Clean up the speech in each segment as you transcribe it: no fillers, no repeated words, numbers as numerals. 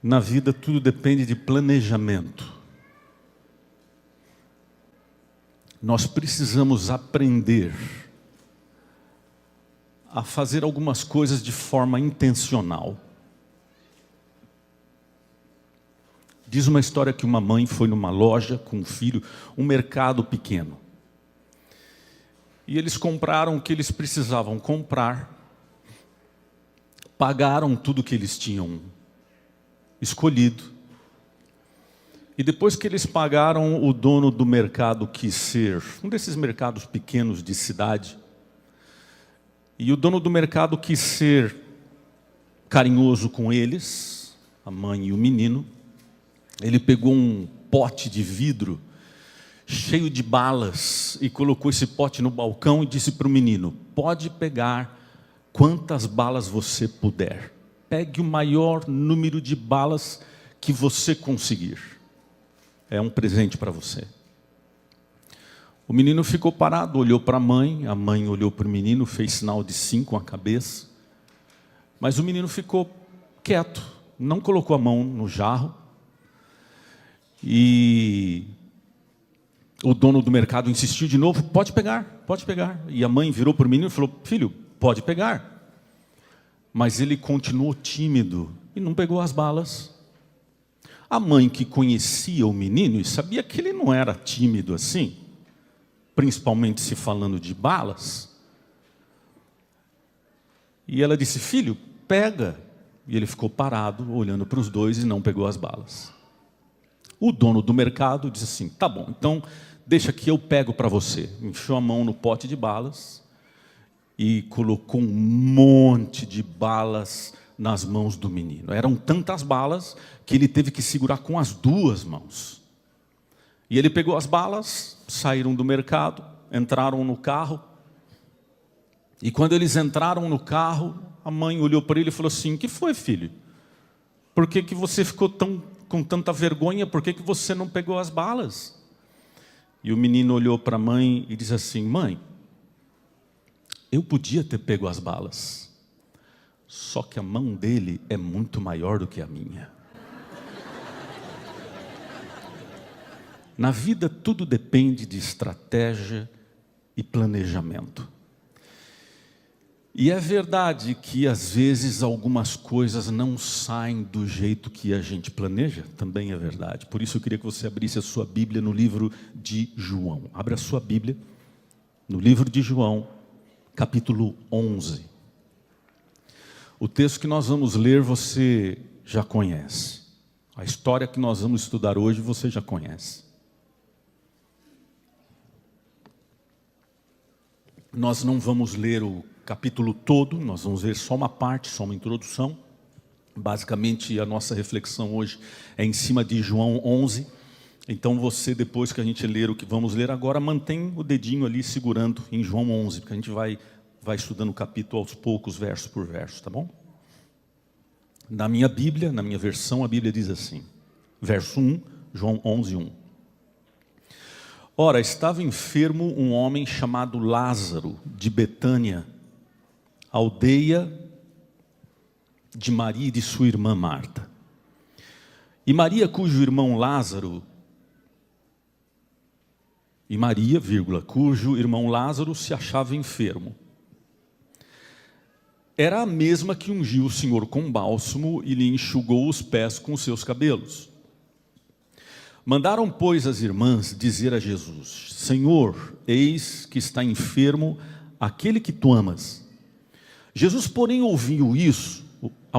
Na vida tudo depende de planejamento. Nós precisamos aprender a fazer algumas coisas de forma intencional. Diz uma história que uma mãe foi numa loja com um filho, um mercado pequeno. E eles compraram o que eles precisavam comprar, pagaram tudo que eles tinham escolhido. E depois que eles pagaram, o dono do mercado quis ser um desses mercados pequenos de cidade. E o dono do mercado quis ser carinhoso com eles, a mãe e o menino. Ele pegou um pote de vidro cheio de balas e colocou esse pote no balcão e disse para o menino: pode pegar quantas balas você puder. Pegue o maior número de balas que você conseguir. É um presente para você. O menino ficou parado, olhou para a mãe olhou para o menino, fez sinal de sim com a cabeça. Mas o menino ficou quieto, não colocou a mão no jarro. E o dono do mercado insistiu de novo: pode pegar, pode pegar. E a mãe virou para o menino e falou: filho, pode pegar. Mas ele continuou tímido e não pegou as balas. A mãe, que conhecia o menino e sabia que ele não era tímido assim, principalmente se falando de balas, e ela disse: filho, pega. E ele ficou parado, olhando para os dois e não pegou as balas. O dono do mercado disse assim: tá bom, então deixa que eu pego para você. Enfiou a mão no pote de balas e colocou um monte de balas nas mãos do menino. Eram tantas balas que ele teve que segurar com as duas mãos. E ele pegou as balas, saíram do mercado, entraram no carro. E quando eles entraram no carro, a mãe olhou para ele e falou assim: o que foi, filho? Por que você ficou com tanta vergonha? Por que você não pegou as balas? E o menino olhou para a mãe e disse assim: mãe, eu podia ter pego as balas, só que a mão dele é muito maior do que a minha. Na vida tudo depende de estratégia e planejamento. E é verdade que às vezes algumas coisas não saem do jeito que a gente planeja, também é verdade. Por isso eu queria que você abrisse a sua Bíblia no livro de João. Abra a sua Bíblia no livro de João, capítulo 11. O texto que nós vamos ler você já conhece. A história que nós vamos estudar hoje você já conhece. Nós não vamos ler o capítulo todo, nós vamos ver só uma parte, só uma introdução. Basicamente a nossa reflexão hoje é em cima de João 11. Então você, depois que a gente ler o que vamos ler agora, mantém o dedinho ali segurando em João 11, porque a gente vai estudando o capítulo aos poucos, verso por verso, tá bom? Na minha Bíblia, na minha versão, a Bíblia diz assim, verso 1, João 11, 1. Ora, estava enfermo um homem chamado Lázaro, de Betânia, aldeia de Maria e de sua irmã Marta. E Maria, cujo irmão Lázaro se achava enfermo. Era a mesma que ungiu o Senhor com bálsamo e lhe enxugou os pés com os seus cabelos. Mandaram, pois, as irmãs dizer a Jesus: Senhor, eis que está enfermo aquele que tu amas. Jesus, porém, ao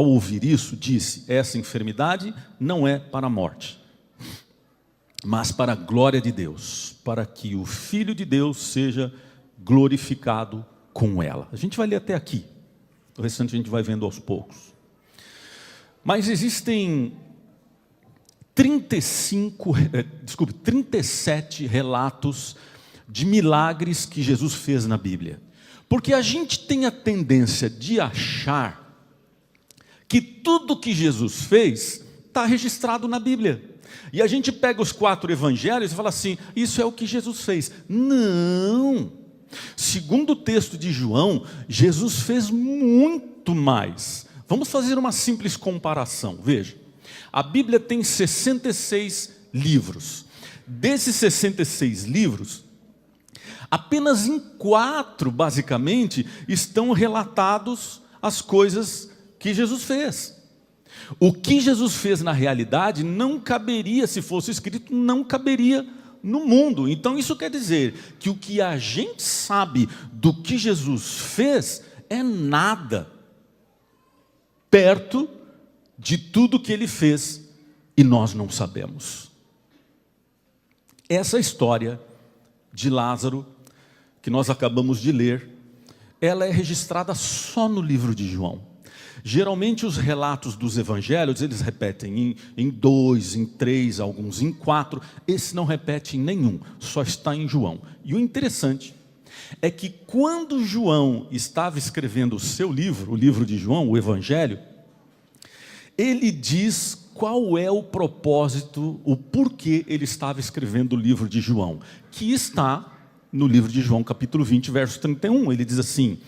ouvir isso, disse: essa enfermidade não é para a morte, mas para a glória de Deus, para que o Filho de Deus seja glorificado com ela. A gente vai ler até aqui, o restante a gente vai vendo aos poucos. Mas existem 37 relatos de milagres que Jesus fez na Bíblia. Porque a gente tem a tendência de achar que tudo que Jesus fez está registrado na Bíblia. E a gente pega os 4 evangelhos e fala assim: isso é o que Jesus fez. Não! Segundo o texto de João, Jesus fez muito mais. Vamos fazer uma simples comparação, veja. A Bíblia tem 66 livros. Desses 66 livros, apenas em 4, basicamente, estão relatados as coisas que Jesus fez. O que Jesus fez na realidade não caberia, se fosse escrito, não caberia no mundo. Então isso quer dizer que o que a gente sabe do que Jesus fez é nada perto de tudo que ele fez e nós não sabemos. Essa história de Lázaro, que nós acabamos de ler, ela é registrada só no livro de João. Geralmente os relatos dos evangelhos, eles repetem em 2, em 3, alguns em 4. Esse não repete em nenhum, só está em João. E o interessante é que quando João estava escrevendo o seu livro, o livro de João, o evangelho, ele diz qual é o propósito, o porquê ele estava escrevendo o livro de João, que está no livro de João, capítulo 20, verso 31. Ele diz assim: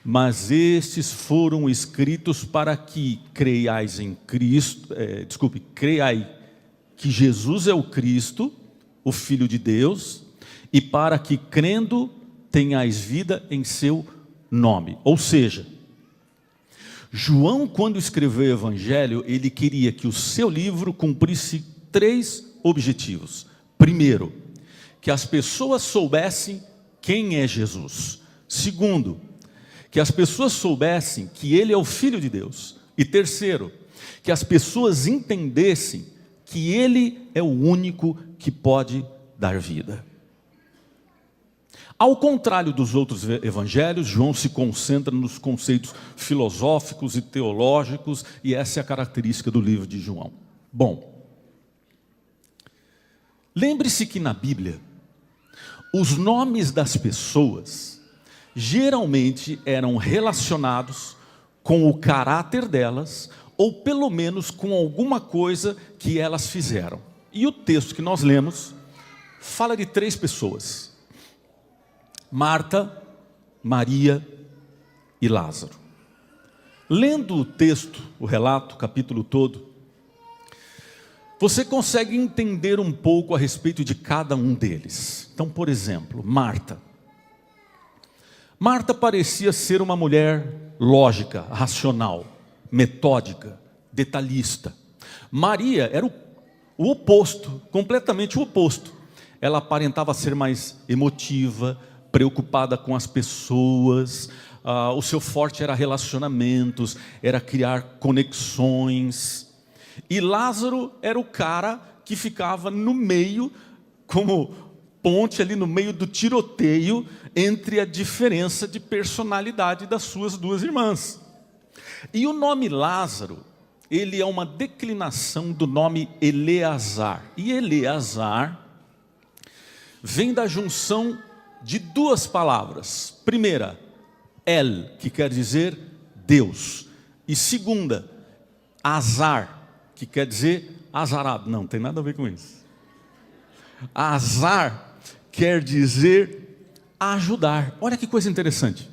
mas estes foram escritos para que creiais em Cristo, creiai que Jesus é o Cristo, o Filho de Deus, e para que crendo tenhais vida em seu nome. Ou seja, João, quando escreveu o Evangelho, ele queria que o seu livro cumprisse 3 objetivos. Primeiro, que as pessoas soubessem quem é Jesus. Segundo, que as pessoas soubessem que ele é o Filho de Deus. E terceiro, que as pessoas entendessem que ele é o único que pode dar vida. Ao contrário dos outros evangelhos, João se concentra nos conceitos filosóficos e teológicos, e essa é a característica do livro de João. Bom, lembre-se que na Bíblia, os nomes das pessoas geralmente eram relacionados com o caráter delas, ou pelo menos com alguma coisa que elas fizeram. E o texto que nós lemos fala de 3 pessoas: Marta, Maria e Lázaro. Lendo o texto, o relato, o capítulo todo, você consegue entender um pouco a respeito de cada um deles. Então, por exemplo, Marta. Marta parecia ser uma mulher lógica, racional, metódica, detalhista. Maria era o oposto, completamente o oposto. Ela aparentava ser mais emotiva, preocupada com as pessoas, o seu forte era relacionamentos, era criar conexões. E Lázaro era o cara que ficava no meio, como ponte ali no meio do tiroteio entre a diferença de personalidade das suas 2 irmãs. E o nome Lázaro, ele é uma declinação do nome Eleazar. E Eleazar vem da junção de 2 palavras. Primeira, El, que quer dizer Deus. E segunda, Azar, que quer dizer azarado. Não, tem nada a ver com isso. Azar quer dizer ajudar. Olha que coisa interessante.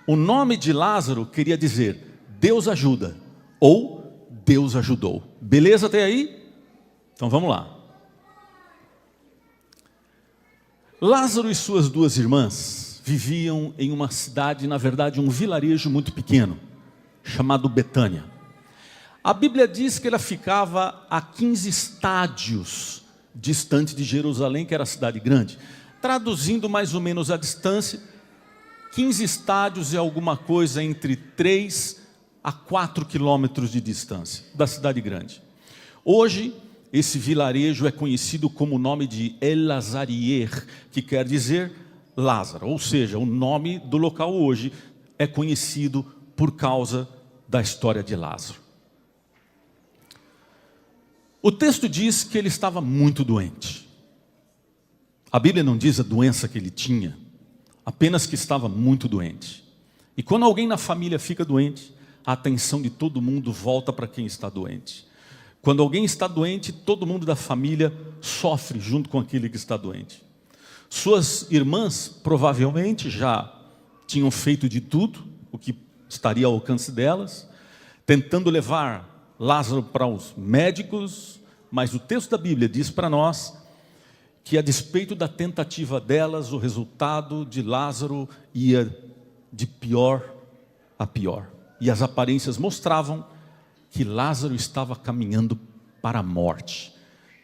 O nome de Lázaro queria dizer Deus ajuda ou Deus ajudou. Beleza até aí? Então vamos lá. Lázaro e suas 2 irmãs viviam em uma cidade, na verdade um vilarejo muito pequeno, chamado Betânia. A Bíblia diz que ela ficava a 15 estádios distante de Jerusalém, que era a cidade grande. Traduzindo mais ou menos a distância, 15 estádios é alguma coisa entre 3 a 4 quilômetros de distância da cidade grande. Hoje, esse vilarejo é conhecido como o nome de El-Lazarier, que quer dizer Lázaro, ou seja, o nome do local hoje é conhecido por causa da história de Lázaro. O texto diz que ele estava muito doente. A Bíblia não diz a doença que ele tinha, apenas que estava muito doente. E quando alguém na família fica doente, a atenção de todo mundo volta para quem está doente. Quando alguém está doente, todo mundo da família sofre junto com aquele que está doente. Suas irmãs provavelmente já tinham feito de tudo o que estaria ao alcance delas, tentando levar Lázaro para os médicos, mas o texto da Bíblia diz para nós que, a despeito da tentativa delas, o resultado de Lázaro ia de pior a pior. E as aparências mostravam que Lázaro estava caminhando para a morte.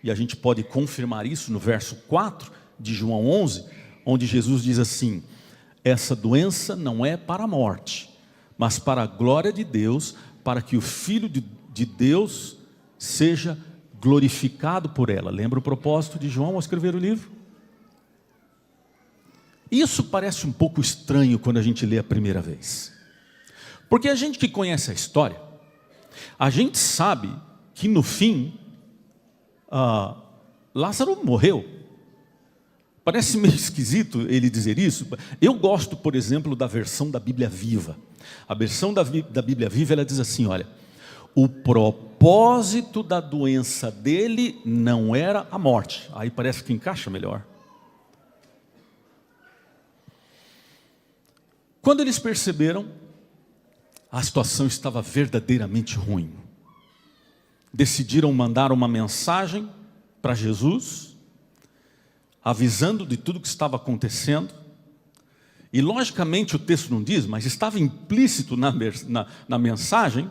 E a gente pode confirmar isso no verso 4 de João 11, onde Jesus diz assim: essa doença não é para a morte, mas para a glória de Deus, para que o Filho de Deus seja glorificado por ela. Lembra o propósito de João ao escrever o livro? Isso parece um pouco estranho quando a gente lê a primeira vez. Porque a gente que conhece a história, a gente sabe que no fim, Lázaro morreu. Parece meio esquisito ele dizer isso. Eu gosto, por exemplo, da versão da Bíblia Viva. A versão da Bíblia Viva, ela diz assim, olha: o propósito da doença dele não era a morte. Aí parece que encaixa melhor. Quando eles perceberam, a situação estava verdadeiramente ruim. Decidiram mandar uma mensagem para Jesus, avisando de tudo que estava acontecendo. E logicamente o texto não diz, mas estava implícito na mensagem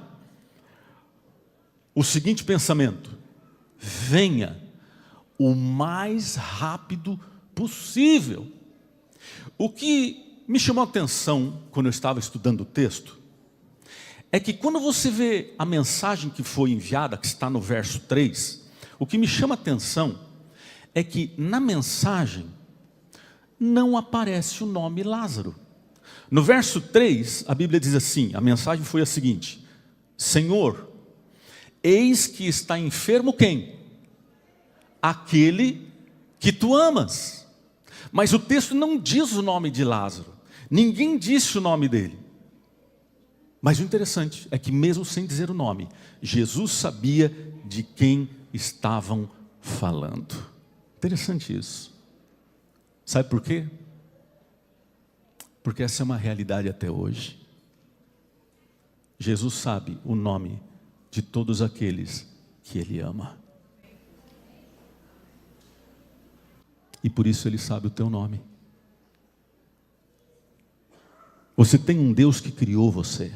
o seguinte pensamento: venha o mais rápido possível. O que me chamou a atenção quando eu estava estudando o texto é que, quando você vê a mensagem que foi enviada, que está no verso 3, o que me chama a atenção é que na mensagem não aparece o nome Lázaro. No verso 3, a Bíblia diz assim, a mensagem foi a seguinte: Senhor, eis que está enfermo quem? Aquele que tu amas. Mas o texto não diz o nome de Lázaro. Ninguém disse o nome dele. Mas o interessante é que, mesmo sem dizer o nome, Jesus sabia de quem estavam falando. Interessante isso. Sabe por quê? Porque essa é uma realidade até hoje. Jesus sabe o nome de todos aqueles que Ele ama. E por isso Ele sabe o teu nome. Você tem um Deus que criou você.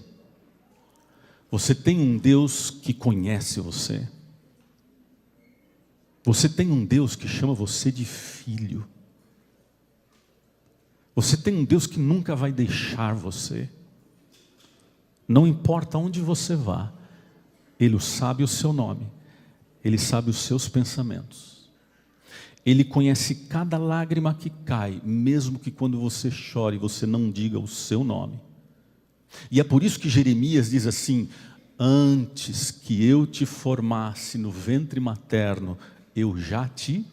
Você tem um Deus que conhece você. Você tem um Deus que chama você de filho. Você tem um Deus que nunca vai deixar você. Não importa onde você vá, Ele sabe o seu nome. Ele sabe os seus pensamentos. Ele conhece cada lágrima que cai, mesmo que quando você chore, você não diga o seu nome. E é por isso que Jeremias diz assim: antes que eu te formasse no ventre materno, eu já te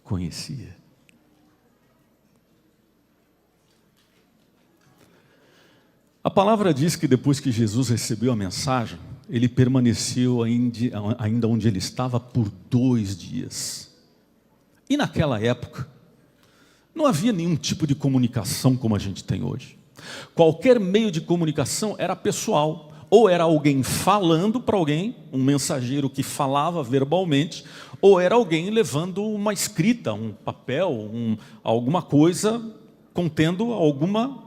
conhecia. A palavra diz que depois que Jesus recebeu a mensagem, Ele permaneceu ainda onde Ele estava por 2 dias. E naquela época, não havia nenhum tipo de comunicação como a gente tem hoje. Qualquer meio de comunicação era pessoal. Ou era alguém falando para alguém, um mensageiro que falava verbalmente, ou era alguém levando uma escrita, um papel, alguma coisa contendo alguma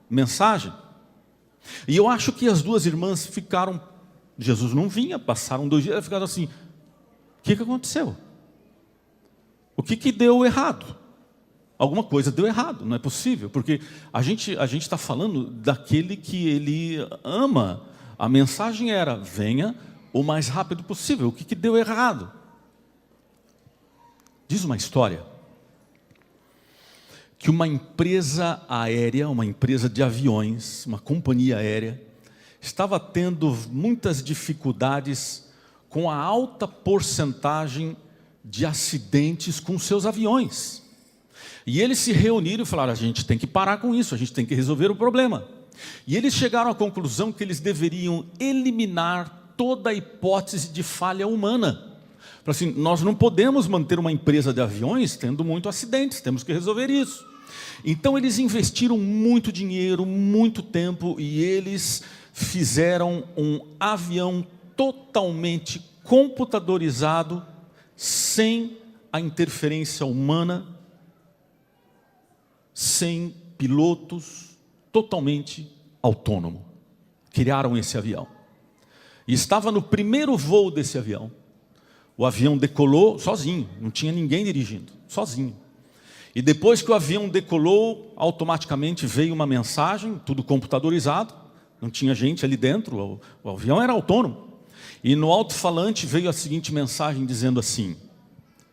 mensagem. E eu acho que as 2 irmãs ficaram, Jesus não vinha, passaram 2 dias, ficaram assim: o que aconteceu? O que deu errado? Alguma coisa deu errado, não é possível, porque a gente está falando daquele que Ele ama. A mensagem era: venha o mais rápido possível. O que deu errado? Diz uma história que uma empresa aérea, uma empresa de aviões, uma companhia aérea, estava tendo muitas dificuldades com a alta porcentagem de acidentes com seus aviões. E eles se reuniram e falaram: a gente tem que parar com isso, a gente tem que resolver o problema. E eles chegaram à conclusão que eles deveriam eliminar toda a hipótese de falha humana. Assim, nós não podemos manter uma empresa de aviões tendo muitos acidentes, temos que resolver isso. Então eles investiram muito dinheiro, muito tempo, e eles fizeram um avião totalmente computadorizado, sem a interferência humana, sem pilotos, totalmente autônomo. Criaram esse avião. E estava no primeiro voo desse avião. O avião decolou sozinho, não tinha ninguém dirigindo, sozinho. E depois que o avião decolou, automaticamente veio uma mensagem, tudo computadorizado, não tinha gente ali dentro, o avião era autônomo. E no alto-falante veio a seguinte mensagem dizendo assim: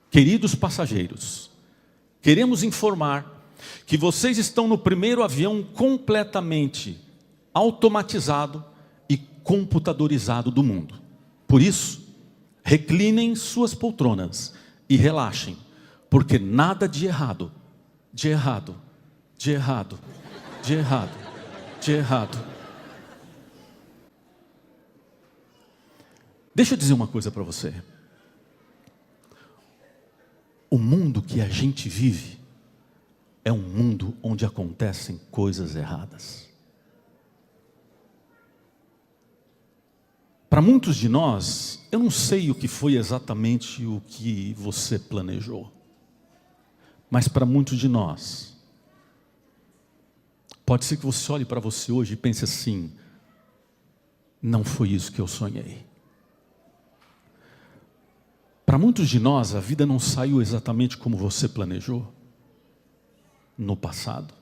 queridos passageiros, queremos informar que vocês estão no primeiro avião completamente automatizado e computadorizado do mundo. Por isso, reclinem suas poltronas e relaxem, porque nada de errado, de errado, de errado, de errado, de errado. Deixa eu dizer uma coisa para você. O mundo que a gente vive é um mundo onde acontecem coisas erradas. Para muitos de nós, eu não sei o que foi exatamente o que você planejou. Mas para muitos de nós, pode ser que você olhe para você hoje e pense assim: não foi isso que eu sonhei. Para muitos de nós, a vida não saiu exatamente como você planejou no passado.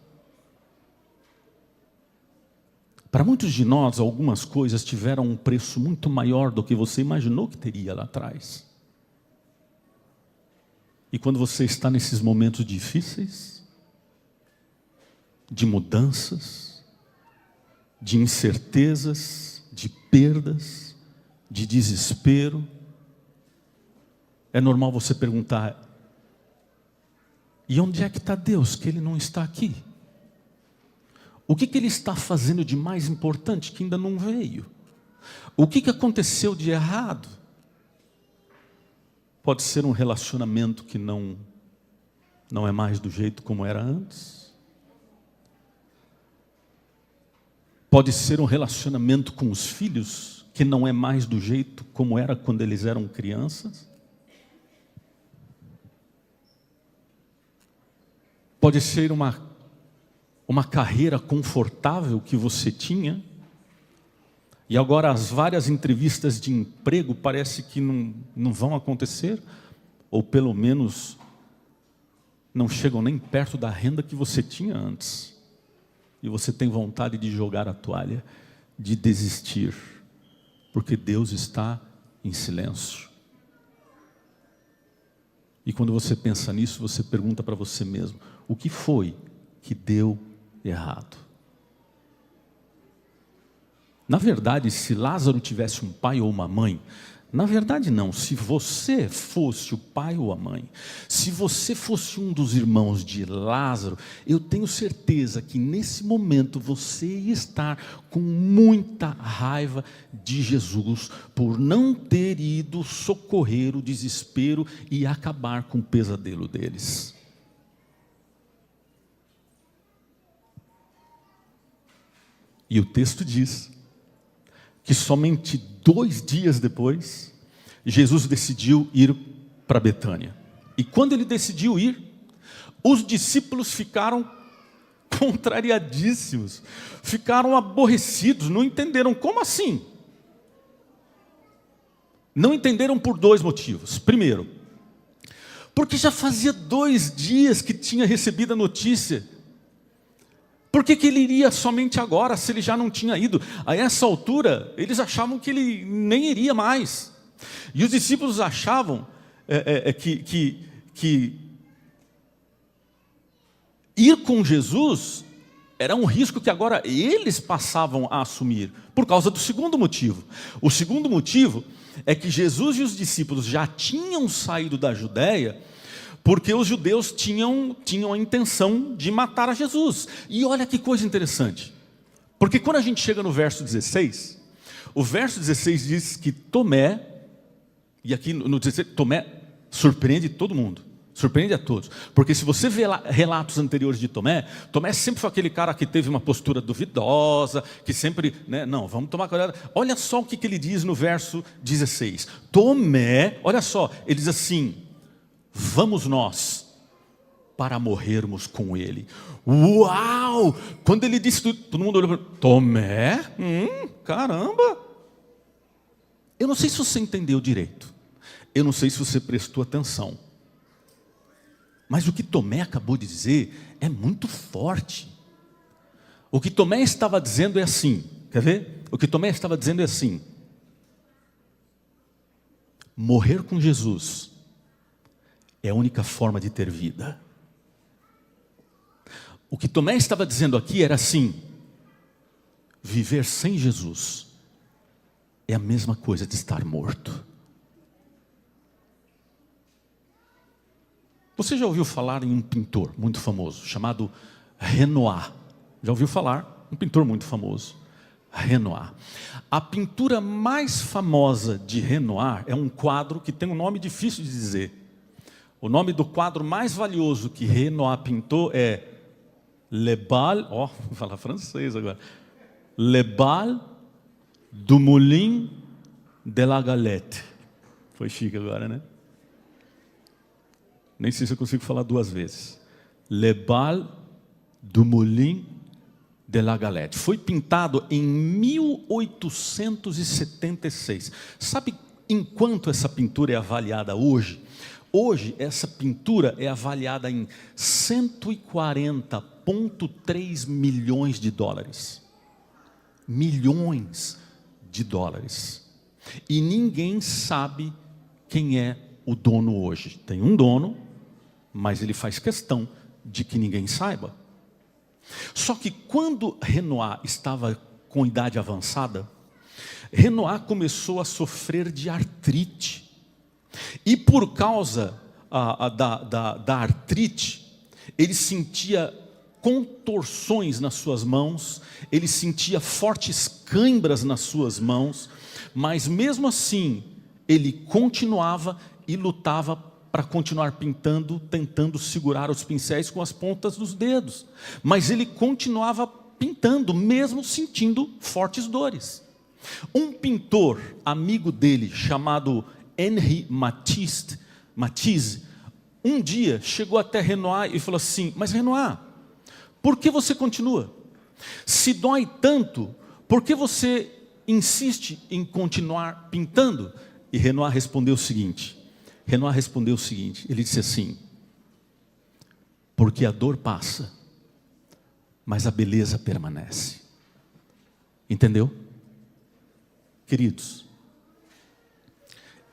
Para muitos de nós, algumas coisas tiveram um preço muito maior do que você imaginou que teria lá atrás. E quando você está nesses momentos difíceis, de mudanças, de incertezas, de perdas, de desespero, é normal você perguntar: e onde é que está Deus, que Ele não está aqui? O que Ele está fazendo de mais importante que ainda não veio? O que aconteceu de errado? Pode ser um relacionamento que não é mais do jeito como era antes. Pode ser um relacionamento com os filhos que não é mais do jeito como era quando eles eram crianças. Pode ser uma carreira confortável que você tinha, e agora as várias entrevistas de emprego parece que não vão acontecer, ou pelo menos não chegam nem perto da renda que você tinha antes. E você tem vontade de jogar a toalha, de desistir, porque Deus está em silêncio. E quando você pensa nisso, você pergunta para você mesmo: o que foi que deu errado? Na verdade, se Lázaro tivesse um pai ou uma mãe, na verdade não, se você fosse o pai ou a mãe, se você fosse um dos irmãos de Lázaro, eu tenho certeza que nesse momento você ia estar com muita raiva de Jesus por não ter ido socorrer o desespero e acabar com o pesadelo deles. E o texto diz que somente 2 dias depois, Jesus decidiu ir para Betânia. E quando ele decidiu ir, os discípulos ficaram contrariadíssimos, ficaram aborrecidos, não entenderam. Como assim? Não entenderam por 2 motivos. Primeiro, porque já fazia 2 dias que tinha recebido a notícia. Por que ele iria somente agora, se ele já não tinha ido? A essa altura, eles achavam que ele nem iria mais. E os discípulos achavam que ir com Jesus era um risco que agora eles passavam a assumir, por causa do segundo motivo. O segundo motivo é que Jesus e os discípulos já tinham saído da Judéia, porque os judeus tinham a intenção de matar a Jesus. E olha que coisa interessante, porque quando a gente chega no verso 16, o verso 16 diz que Tomé, e aqui no 16, Tomé surpreende todo mundo, Surpreende a todos. Porque se você vê relatos anteriores de Tomé, Tomé sempre foi aquele cara que teve uma postura duvidosa, que sempre, né, não, vamos tomar cuidado. Olha só o que ele diz no verso 16. Tomé, olha só, ele diz assim: vamos nós para morrermos com ele. Uau! Quando ele disse tudo, todo mundo olhou para ele: Tomé? Caramba! Eu não sei se você entendeu direito. Eu não sei se você prestou atenção. Mas o que Tomé acabou de dizer é muito forte. O que Tomé estava dizendo é assim, quer ver? O que Tomé estava dizendo é assim: morrer com Jesus é a única forma de ter vida. O que Tomé estava dizendo aqui era assim: viver sem Jesus é a mesma coisa de estar morto. Você já ouviu falar em um pintor muito famoso, chamado Renoir? Já ouviu falar? Um pintor muito famoso, Renoir. A pintura mais famosa de Renoir é um quadro que tem um nome difícil de dizer. O nome do quadro mais valioso que Renoir pintou é Le Bal, vou falar francês agora, Le Bal du Moulin de la Galette. Foi chique agora, né? Nem sei se eu consigo falar duas vezes. Le Bal du Moulin de la Galette. Foi pintado em 1876. Sabe em quanto essa pintura é avaliada hoje? Hoje, essa pintura é avaliada em 140,3 milhões de dólares. Milhões de dólares. E ninguém sabe quem é o dono hoje. Tem um dono, mas ele faz questão de que ninguém saiba. Só que quando Renoir estava com idade avançada, Renoir começou a sofrer de artrite. E por causa da artrite, ele sentia contorções nas suas mãos, ele sentia fortes cãibras nas suas mãos, mas mesmo assim, ele continuava e lutava para continuar pintando, tentando segurar os pincéis com as pontas dos dedos. Mas ele continuava pintando, mesmo sentindo fortes dores. Um pintor, amigo dele, chamado Henri Matisse, um dia chegou até Renoir e falou assim: mas Renoir, por que você continua? Se dói tanto, por que você insiste em continuar pintando? E Renoir respondeu o seguinte, ele disse assim: porque a dor passa, mas a beleza permanece. Entendeu? Queridos,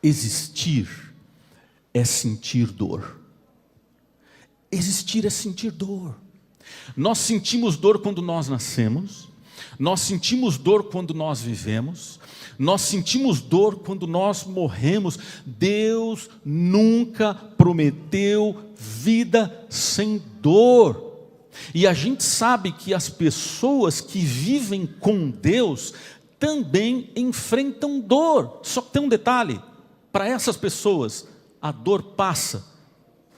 existir é sentir dor. Existir é sentir dor. Nós sentimos dor quando nós nascemos, nós sentimos dor quando nós vivemos, nós sentimos dor quando nós morremos. Deus nunca prometeu vida sem dor. E a gente sabe que as pessoas que vivem com Deus também enfrentam dor. Só que tem um detalhe: para essas pessoas a dor passa,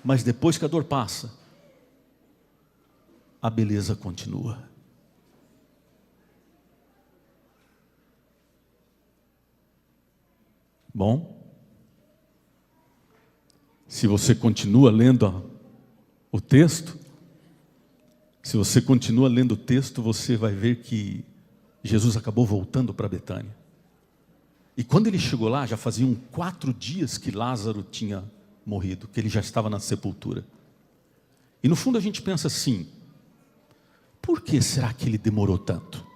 mas depois que a dor passa, a beleza continua. Bom, se você continua lendo o texto, você vai ver que Jesus acabou voltando para Betânia. E quando ele chegou lá, já faziam 4 dias que Lázaro tinha morrido, que ele já estava na sepultura. E no fundo a gente pensa assim: por que será que ele demorou tanto?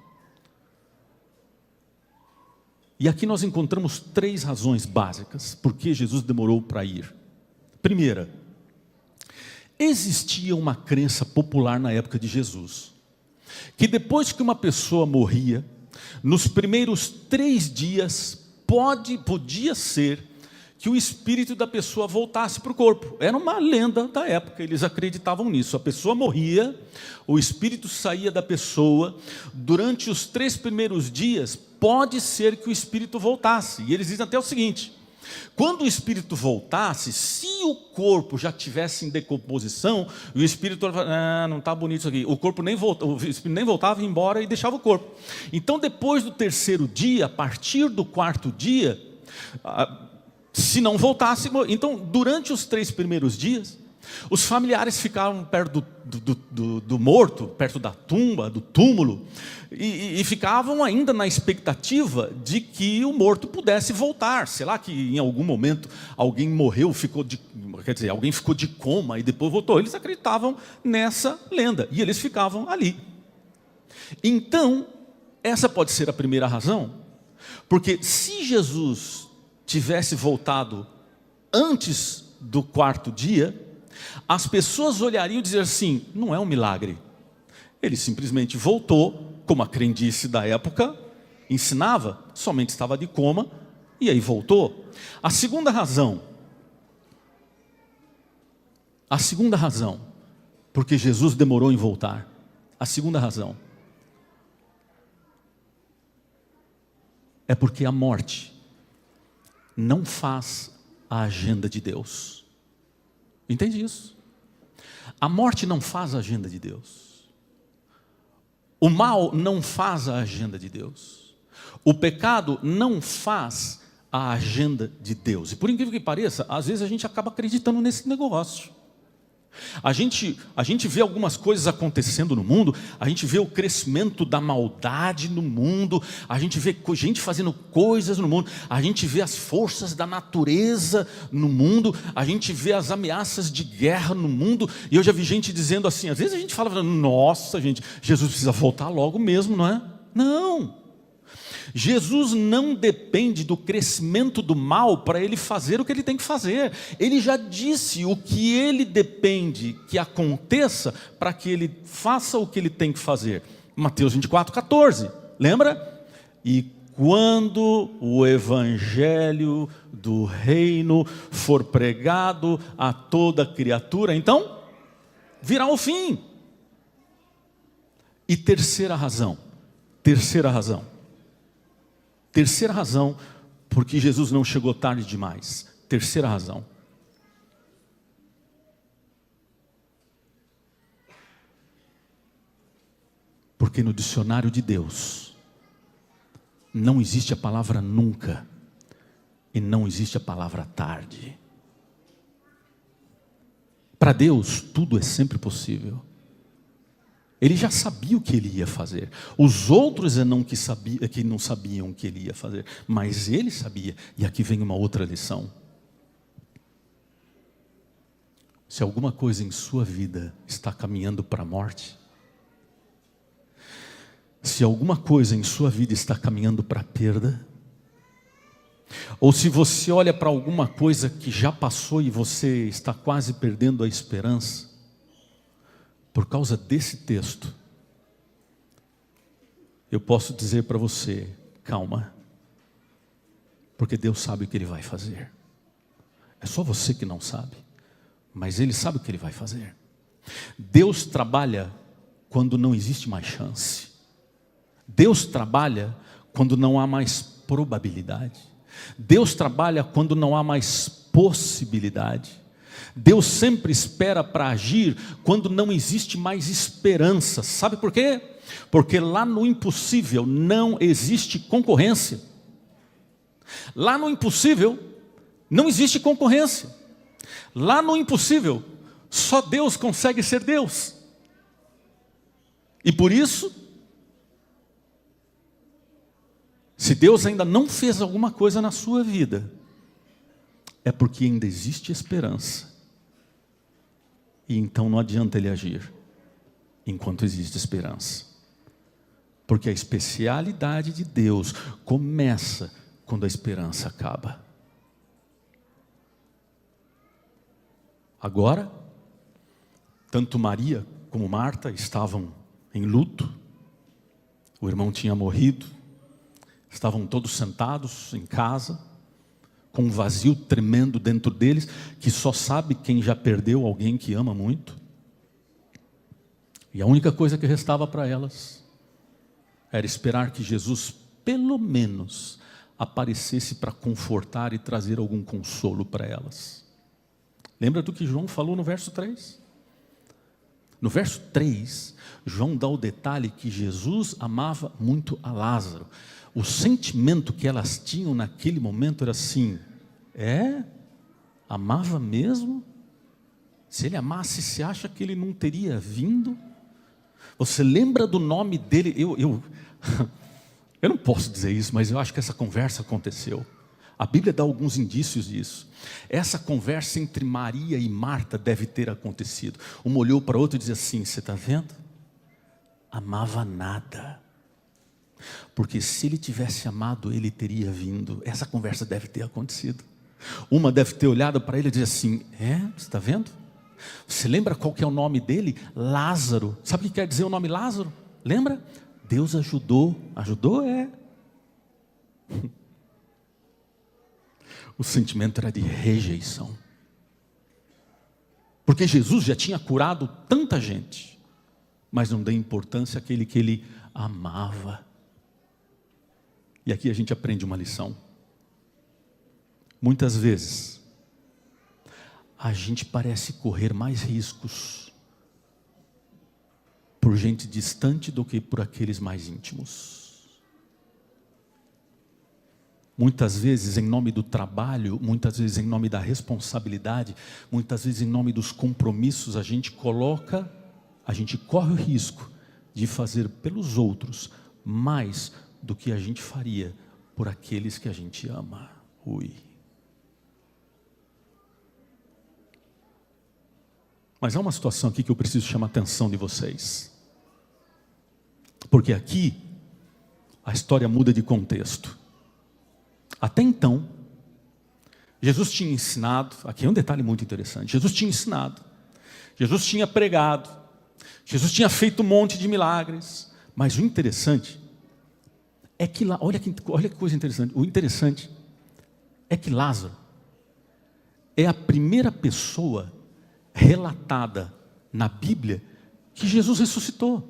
E aqui nós encontramos 3 razões básicas por que Jesus demorou para ir. Primeira, existia uma crença popular na época de Jesus, que depois que uma pessoa morria, nos primeiros 3 dias, podia ser que o espírito da pessoa voltasse para o corpo. Era uma lenda da época, eles acreditavam nisso. A pessoa morria, o espírito saía da pessoa, durante os 3 primeiros dias, pode ser que o espírito voltasse. E eles dizem até o seguinte: Quando o espírito voltasse, se o corpo já tivesse em decomposição, o espírito não está bonito isso aqui. O corpo nem voltava, o espírito nem voltava, ia embora e deixava o corpo. Então, depois do terceiro dia, a partir do quarto dia, se não voltasse, então durante os 3 primeiros dias, os familiares ficavam perto do morto, perto da tumba, do túmulo, e ficavam ainda na expectativa de que o morto pudesse voltar. Sei lá, que em algum momento alguém morreu, alguém ficou de coma e depois voltou. Eles acreditavam nessa lenda e eles ficavam ali. Então, essa pode ser a primeira razão, porque se Jesus tivesse voltado antes do quarto dia, as pessoas olhariam e dizer assim, não é um milagre. Ele simplesmente voltou, como a crendice da época ensinava, somente estava de coma, e aí voltou. A segunda razão, porque Jesus demorou em voltar, a segunda razão, é porque a morte não faz a agenda de Deus. Entende isso? A morte não faz a agenda de Deus. O mal não faz a agenda de Deus. O pecado não faz a agenda de Deus. E por incrível que pareça, às vezes a gente acaba acreditando nesse negócio. A gente vê algumas coisas acontecendo no mundo, a gente vê o crescimento da maldade no mundo, a gente vê gente fazendo coisas no mundo, a gente vê as forças da natureza no mundo, a gente vê as ameaças de guerra no mundo, e eu já vi gente dizendo assim, às vezes a gente fala, nossa gente, Jesus precisa voltar logo mesmo, não é? Não! Jesus não depende do crescimento do mal para ele fazer o que ele tem que fazer. Ele já disse o que ele depende que aconteça para que ele faça o que ele tem que fazer. Mateus 24:14, lembra? E quando o evangelho do reino for pregado a toda criatura, então virá o fim. E terceira razão, porque Jesus não chegou tarde demais. Terceira razão. Porque no dicionário de Deus não existe a palavra nunca e não existe a palavra tarde. Para Deus tudo é sempre possível. Ele já sabia o que ele ia fazer. Os outros que não sabiam o que ele ia fazer. Mas ele sabia. E aqui vem uma outra lição. Se alguma coisa em sua vida está caminhando para a morte, se alguma coisa em sua vida está caminhando para a perda, ou se você olha para alguma coisa que já passou e você está quase perdendo a esperança, por causa desse texto, eu posso dizer para você, calma, porque Deus sabe o que Ele vai fazer. É só você que não sabe, mas Ele sabe o que Ele vai fazer. Deus trabalha quando não existe mais chance. Deus trabalha quando não há mais probabilidade. Deus trabalha quando não há mais possibilidade. Deus sempre espera para agir quando não existe mais esperança. Sabe por quê? Porque lá no impossível não existe concorrência. Lá no impossível não existe concorrência. Lá no impossível só Deus consegue ser Deus. E por isso, se Deus ainda não fez alguma coisa na sua vida, é porque ainda existe esperança. E então não adianta Ele agir enquanto existe esperança. Porque a especialidade de Deus começa quando a esperança acaba. Agora, tanto Maria como Marta estavam em luto. O irmão tinha morrido. Estavam todos sentados em casa, com um vazio tremendo dentro deles, que só sabe quem já perdeu alguém que ama muito. E a única coisa que restava para elas era esperar que Jesus, pelo menos, aparecesse para confortar e trazer algum consolo para elas. Lembra do que João falou no verso 3? No verso 3, João dá o detalhe que Jesus amava muito a Lázaro. O sentimento que elas tinham naquele momento era assim: amava mesmo? Se ele amasse, você acha que ele não teria vindo? Você lembra do nome dele? Eu não posso dizer isso, mas eu acho que essa conversa aconteceu. A Bíblia dá alguns indícios disso. Essa conversa entre Maria e Marta deve ter acontecido. Uma olhou para a outra e dizia assim: você está vendo? Amava nada. Porque se ele tivesse amado, ele teria vindo. Essa conversa deve ter acontecido. Uma deve ter olhado para ele e dizer assim: você está vendo? Você lembra qual que é o nome dele? Lázaro. Sabe o que quer dizer o nome Lázaro? Lembra? Deus ajudou. Ajudou? O sentimento era de rejeição. Porque Jesus já tinha curado tanta gente, mas não deu importância àquele que ele amava. E aqui a gente aprende uma lição. Muitas vezes, a gente parece correr mais riscos por gente distante do que por aqueles mais íntimos. Muitas vezes em nome do trabalho, muitas vezes em nome da responsabilidade, muitas vezes em nome dos compromissos, a gente corre o risco de fazer pelos outros mais do que a gente faria por aqueles que a gente ama. Mas há uma situação aqui que eu preciso chamar a atenção de vocês. Porque aqui a história muda de contexto. Até então, Jesus tinha ensinado, aqui é um detalhe muito interessante, Jesus tinha ensinado, Jesus tinha pregado, Jesus tinha feito um monte de milagres, mas o interessante é que, olha que coisa interessante, o interessante é que Lázaro é a primeira pessoa relatada na Bíblia que Jesus ressuscitou.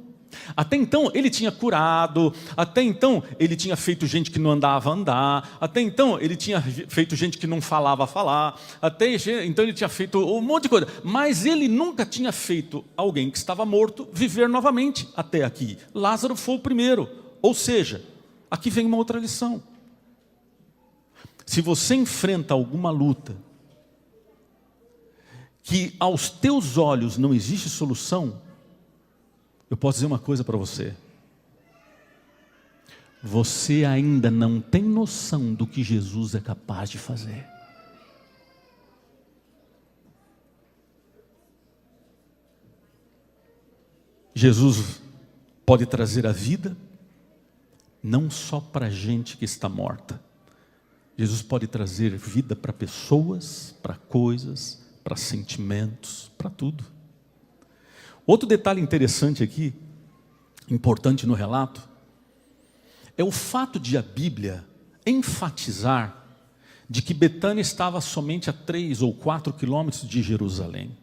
Até então ele tinha curado, até então ele tinha feito gente que não andava a andar, até então ele tinha feito gente que não falava a falar, até então ele tinha feito um monte de coisa, mas ele nunca tinha feito alguém que estava morto viver novamente até aqui. Lázaro foi o primeiro. Ou seja, aqui vem uma outra lição. Se você enfrenta alguma luta que aos teus olhos não existe solução, eu posso dizer uma coisa para você: você ainda não tem noção do que Jesus é capaz de fazer. Jesus pode trazer a vida não só para gente que está morta. Jesus pode trazer vida para pessoas, para coisas, para sentimentos, para tudo. Outro detalhe interessante aqui, importante no relato, é o fato de a Bíblia enfatizar de que Betânia estava somente a 3 ou 4 quilômetros de Jerusalém.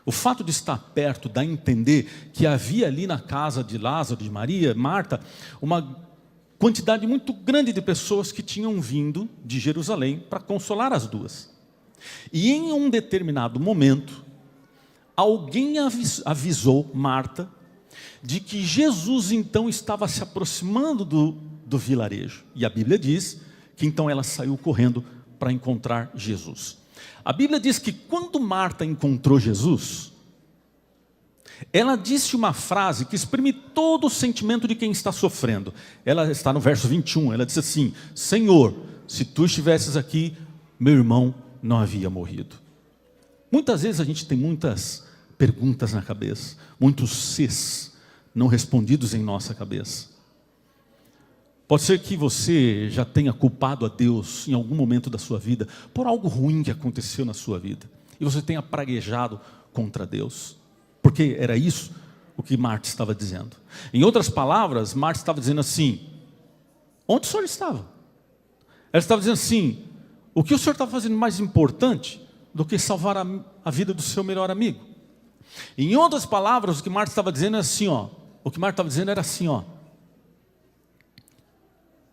O fato de estar perto dá a entender que havia ali na casa de Lázaro, de Maria, Marta, uma quantidade muito grande de pessoas que tinham vindo de Jerusalém para consolar as duas. E em um determinado momento, alguém avisou Marta de que Jesus então estava se aproximando do vilarejo. E a Bíblia diz que então ela saiu correndo para encontrar Jesus. A Bíblia diz que quando Marta encontrou Jesus, ela disse uma frase que exprime todo o sentimento de quem está sofrendo. Ela está no verso 21, ela disse assim: Senhor, se tu estivesses aqui, meu irmão não havia morrido. Muitas vezes a gente tem muitas perguntas na cabeça, muitos sês não respondidos em nossa cabeça. Pode ser que você já tenha culpado a Deus em algum momento da sua vida por algo ruim que aconteceu na sua vida, e você tenha praguejado contra Deus, porque era isso o que Marta estava dizendo. Em outras palavras, Marta estava dizendo assim: onde o senhor estava? Ela estava dizendo assim: o que o senhor está fazendo mais importante do que salvar a vida do seu melhor amigo? Em outras palavras, o que Marta estava dizendo é assim, o que Marta estava dizendo era assim,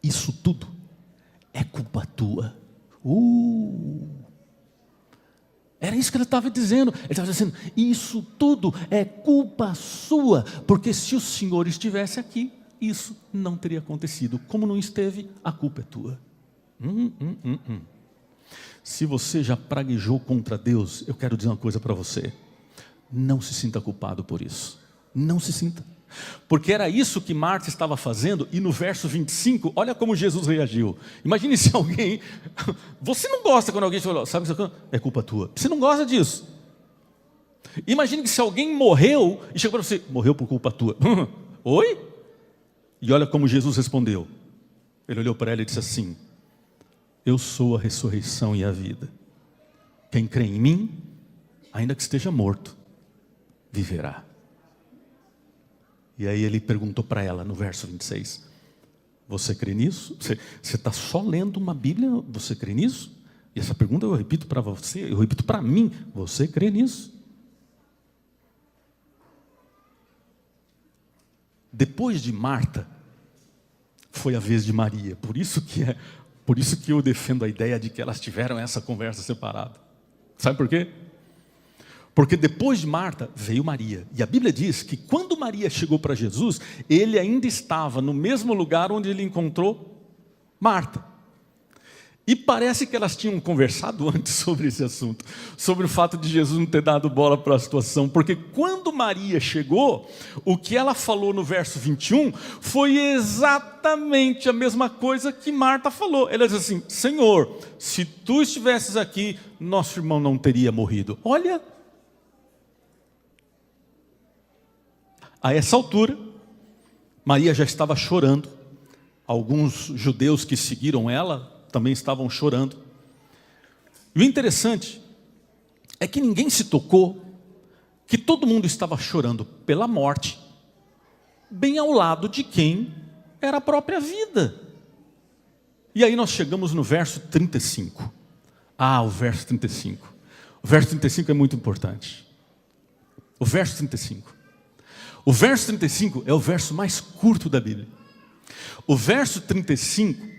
isso tudo tua. Era isso que ele estava dizendo. Ele estava dizendo, isso tudo é culpa sua, porque se o Senhor estivesse aqui, isso não teria acontecido. Como não esteve, a culpa é tua. Se você já praguejou contra Deus, eu quero dizer uma coisa para você. Não se sinta culpado por isso. Não se sinta. Porque era isso que Marta estava fazendo. E no verso 25, olha como Jesus reagiu. Imagine se alguém... Você não gosta quando alguém fala, sabe, é culpa tua. Você não gosta disso. Imagine que se alguém morreu e chegou para você, morreu por culpa tua. Oi? E olha como Jesus respondeu. Ele olhou para ela e disse assim, eu sou a ressurreição e a vida. Quem crê em mim, ainda que esteja morto, viverá. E aí ele perguntou para ela no verso 26, você crê nisso? Você está só lendo uma Bíblia, você crê nisso? E essa pergunta eu repito para você, eu repito para mim, você crê nisso? Depois de Marta, foi a vez de Maria. Por isso que eu defendo a ideia de que elas tiveram essa conversa separada. Sabe por quê? Porque depois de Marta veio Maria. E a Bíblia diz que quando Maria chegou para Jesus, ele ainda estava no mesmo lugar onde ele encontrou Marta. E parece que elas tinham conversado antes sobre esse assunto, sobre o fato de Jesus não ter dado bola para a situação, porque quando Maria chegou, o que ela falou no verso 21 foi exatamente a mesma coisa que Marta falou. Ela disse assim, Senhor, se tu estivesses aqui, nosso irmão não teria morrido. Olha, a essa altura, Maria já estava chorando. Alguns judeus que seguiram ela também estavam chorando. E o interessante é que ninguém se tocou que todo mundo estava chorando pela morte, bem ao lado de quem era a própria vida. E aí nós chegamos no verso 35. O verso 35. O verso 35 é muito importante. O verso 35. O verso 35 é o verso mais curto da Bíblia. O verso 35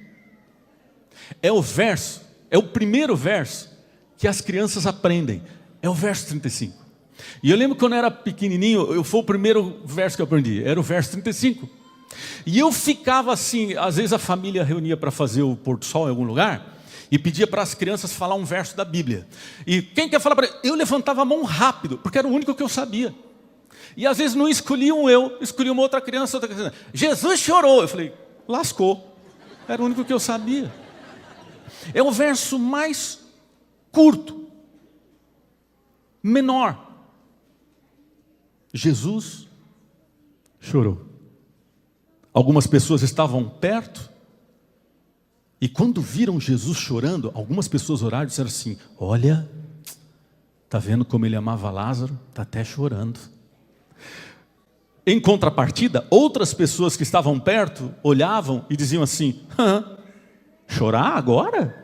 é o primeiro verso que as crianças aprendem. É o verso 35. E eu lembro quando eu era pequenininho, foi o primeiro verso que eu aprendi. Era o verso 35. E eu ficava assim, às vezes a família reunia para fazer o pôr do sol em algum lugar e pedia para as crianças falar um verso da Bíblia. E quem quer falar para ele? Eu levantava a mão rápido, porque era o único que eu sabia. E às vezes não escolhiam eu, escolhiam uma outra criança. Jesus chorou. Eu falei, lascou. Era o único que eu sabia. É o verso mais curto, menor. Jesus chorou. Algumas pessoas estavam perto, e quando viram Jesus chorando, algumas pessoas oraram e disseram assim, olha, está vendo como ele amava Lázaro? Está até chorando. Em contrapartida, outras pessoas que estavam perto, olhavam e diziam assim, chorar agora?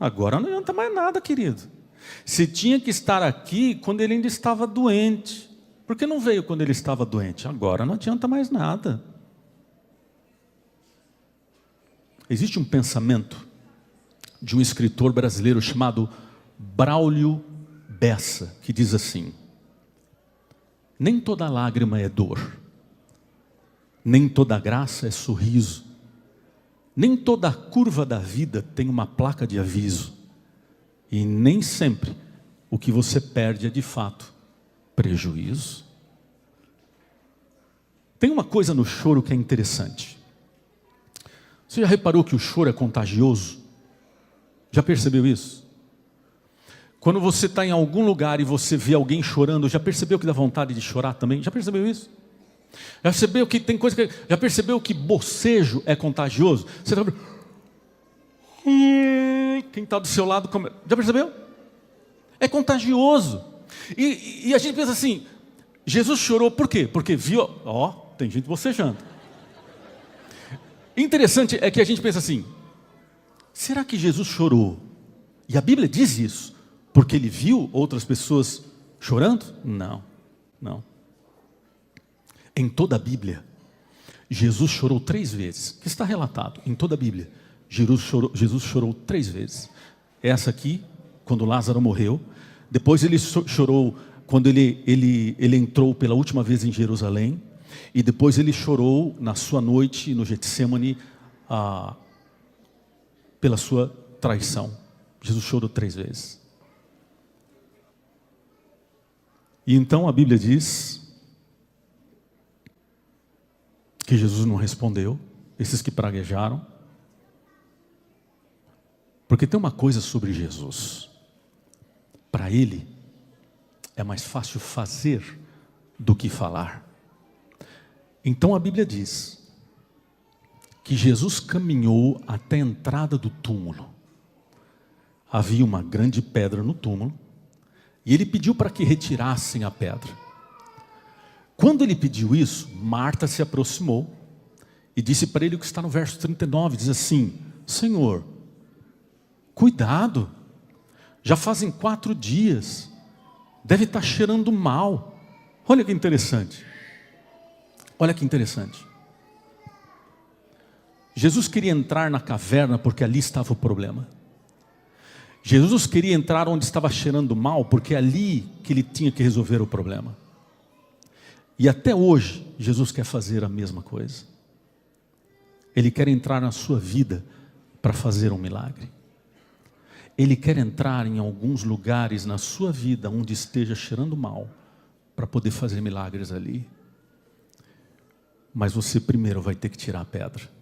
Agora não adianta mais nada, querido. Você tinha que estar aqui quando ele ainda estava doente. Por que não veio quando ele estava doente? Agora não adianta mais nada. Existe um pensamento de um escritor brasileiro chamado Braulio Bessa, que diz assim, nem toda lágrima é dor, nem toda graça é sorriso, nem toda curva da vida tem uma placa de aviso, e nem sempre o que você perde é de fato prejuízo. Tem uma coisa no choro que é interessante. Você já reparou que o choro é contagioso? Já percebeu isso? Quando você está em algum lugar e você vê alguém chorando, já percebeu que dá vontade de chorar também? Já percebeu isso? Já percebeu que tem coisa que... Já percebeu que bocejo é contagioso? Você está... Quem está do seu lado... Já percebeu? É contagioso. E a gente pensa assim, Jesus chorou por quê? Porque viu... tem gente bocejando. Interessante é que a gente pensa assim, será que Jesus chorou? E a Bíblia diz isso, porque ele viu outras pessoas chorando? Não, não. Em toda a Bíblia, Jesus chorou 3 vezes, que está relatado em toda a Bíblia. Jesus chorou 3 vezes. Essa aqui, quando Lázaro morreu. Depois ele chorou quando ele entrou pela última vez em Jerusalém. E depois ele chorou na sua noite no Getsêmani pela sua traição. Jesus chorou 3 vezes. E então a Bíblia diz que Jesus não respondeu, esses que praguejaram. Porque tem uma coisa sobre Jesus. Para ele, é mais fácil fazer do que falar. Então a Bíblia diz que Jesus caminhou até a entrada do túmulo. Havia uma grande pedra no túmulo, e ele pediu para que retirassem a pedra. Quando ele pediu isso, Marta se aproximou e disse para ele o que está no verso 39, diz assim: Senhor, cuidado, já fazem 4 dias, deve estar cheirando mal. Olha que interessante, olha que interessante. Jesus queria entrar na caverna porque ali estava o problema. Jesus queria entrar onde estava cheirando mal, porque é ali que ele tinha que resolver o problema. E até hoje, Jesus quer fazer a mesma coisa. Ele quer entrar na sua vida para fazer um milagre. Ele quer entrar em alguns lugares na sua vida onde esteja cheirando mal, para poder fazer milagres ali. Mas você primeiro vai ter que tirar a pedra.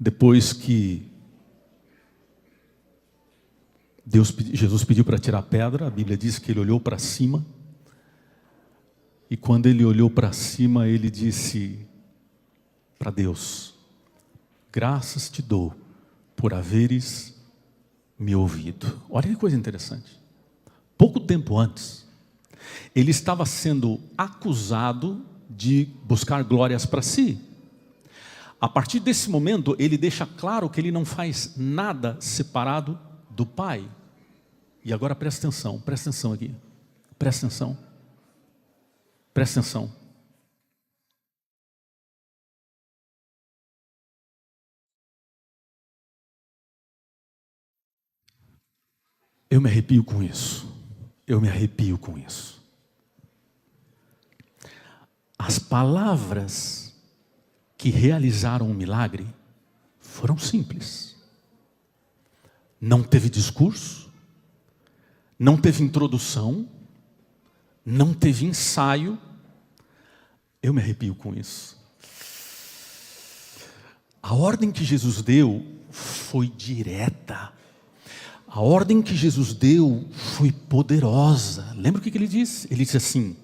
Depois que Jesus pediu para tirar a pedra, a Bíblia diz que ele olhou para cima. E quando ele olhou para cima, ele disse para Deus: graças te dou por haveres me ouvido. Olha que coisa interessante. Pouco tempo antes, ele estava sendo acusado de buscar glórias para si. A partir desse momento, ele deixa claro que ele não faz nada separado do Pai. E agora presta atenção aqui. Presta atenção. Presta atenção. Eu me arrepio com isso. Eu me arrepio com isso. As palavras que realizaram o milagre foram simples. Não teve discurso, não teve introdução, não teve ensaio. Eu me arrepio com isso. A ordem que Jesus deu foi direta. A ordem que Jesus deu foi poderosa. Lembra o que ele disse? Ele disse assim: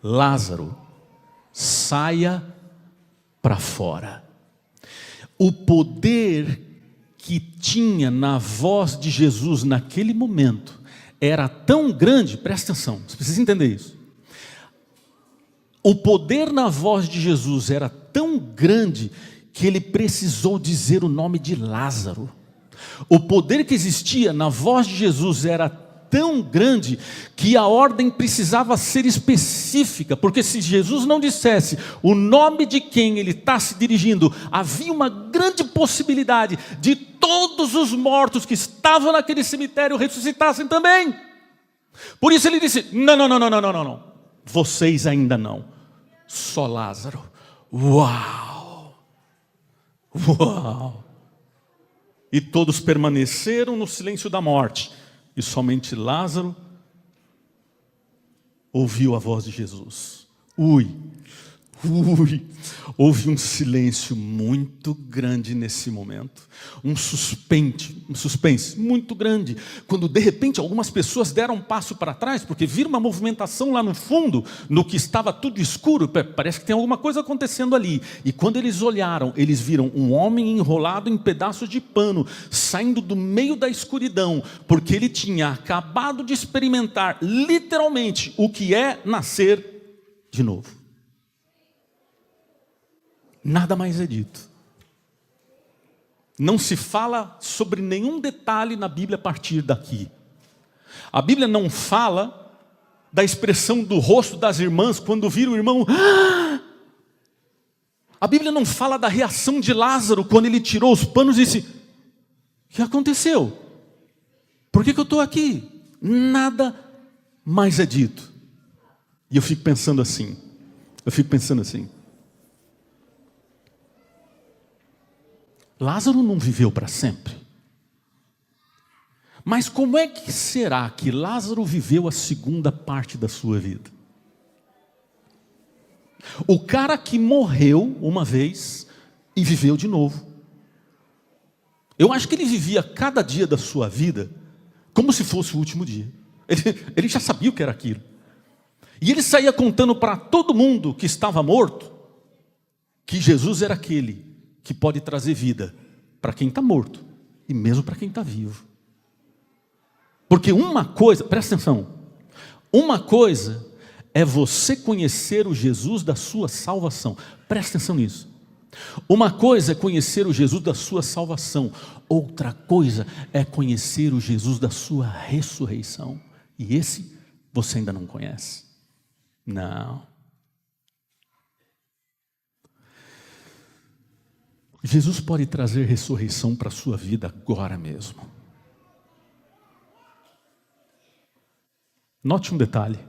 Lázaro, saia para fora. O poder que tinha na voz de Jesus naquele momento era tão grande, presta atenção, você precisa entender isso. O poder na voz de Jesus era tão grande que ele precisou dizer o nome de Lázaro. O poder que existia na voz de Jesus era tão grande que a ordem precisava ser específica, porque se Jesus não dissesse o nome de quem ele está se dirigindo, havia uma grande possibilidade de todos os mortos que estavam naquele cemitério ressuscitassem também. Por isso ele disse: não, vocês ainda não, só Lázaro. Uau! E todos permaneceram no silêncio da morte. E somente Lázaro ouviu a voz de Jesus. Houve um silêncio muito grande nesse momento. Um suspense muito grande. Quando de repente algumas pessoas deram um passo para trás, porque viram uma movimentação lá no fundo, no que estava tudo escuro. Parece que tem alguma coisa acontecendo ali. E quando eles olharam, eles viram um homem enrolado em pedaços de pano, saindo do meio da escuridão, porque ele tinha acabado de experimentar literalmente o que é nascer de novo. Nada mais é dito. Não se fala sobre nenhum detalhe na Bíblia a partir daqui. A Bíblia não fala da expressão do rosto das irmãs quando viram o irmão. A Bíblia não fala da reação de Lázaro quando ele tirou os panos e disse: o que aconteceu? Por que eu estou aqui? Nada mais é dito. E eu fico pensando assim, Lázaro não viveu para sempre. Mas como é que será que Lázaro viveu a segunda parte da sua vida? O cara que morreu uma vez e viveu de novo. Eu acho que ele vivia cada dia da sua vida como se fosse o último dia. Ele já sabia o que era aquilo. E ele saía contando para todo mundo que estava morto que Jesus era aquele que pode trazer vida para quem está morto e mesmo para quem está vivo. Porque uma coisa, presta atenção, uma coisa é você conhecer o Jesus da sua salvação. Presta atenção nisso. Uma coisa é conhecer o Jesus da sua salvação, outra coisa é conhecer o Jesus da sua ressurreição. E esse você ainda não conhece. Não. Jesus pode trazer ressurreição para a sua vida agora mesmo. Note um detalhe.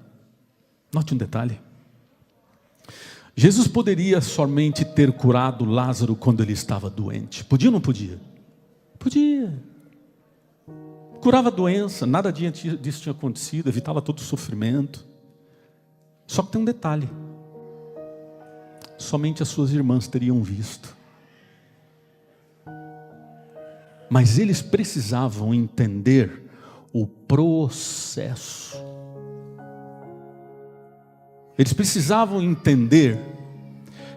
Jesus poderia somente ter curado Lázaro quando ele estava doente. Podia ou não podia? Podia. Curava a doença, nada disso tinha acontecido, evitava todo o sofrimento. Só que tem um detalhe. Somente as suas irmãs teriam visto. Mas eles precisavam entender o processo. Eles precisavam entender